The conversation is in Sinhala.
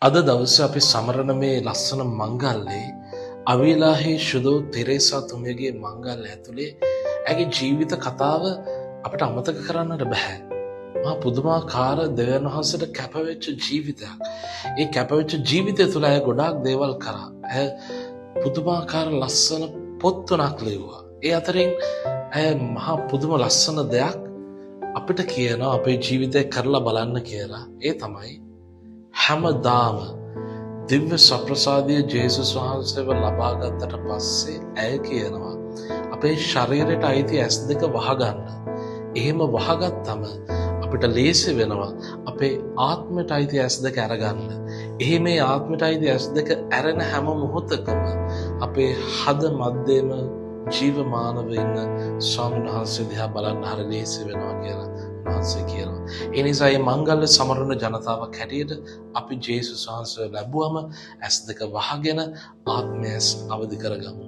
අද දවසේ අපි සමරන මේ ලස්සන මංගල්‍යයේ අවිලාහි ශුදෝ තෙරේසා තුමියගේ මංගල්‍ය ඇතුලේ ඇගේ ජීවිත කතාව අපිට අමතක කරන්නට බෑ. මහා පුදුමාකාර දෙවියන් වහන්සේට කැපවෙච්ච ජීවිතයක්. ඒ කැපවෙච්ච ජීවිතය තුළ ඇය ගොඩාක් දේවල් කරා. ඇය පුදුමාකාර ලස්සන පොත් තුනක් ලිව්වා. ඒ අතරින් ඇය මහා පුදුම ලස්සන දෙයක් අපිට කියනවා අපේ ජීවිතේ කරලා බලන්න කියලා. ඒ තමයි හැමදාම දිව්‍ය සප්‍රසාදීය ජේසුස් වහන්සේව ලබා ගත්තට පස්සේ ඇය කියනවා අපේ ශරීරයට අයිති ඇස් දෙක වහගන්න. එහෙම වහගත්තම අපිට ලේසි වෙනවා අපේ ආත්මයට අයිති ඇස් දෙක අරගන්න. එහෙම මේ ආත්මයට අයිති ඇස් දෙක ඇරෙන හැම මොහොතකම අපේ හද මැදේම ජීවමානව ඉන්න ස්වාමීන් වහන්සේ දිහා බලන්න හරිය ලේසි වෙනවා කියලා වහන්සේ කියනවා. ඒ නිසා මේ මංගල්‍ය සමරන ජනතාවක් හැටියට අපි ජේසුස් වහන්සේ ලැබුවම ඇස් දෙක වහගෙන ආත්මය අවදි කරගමු.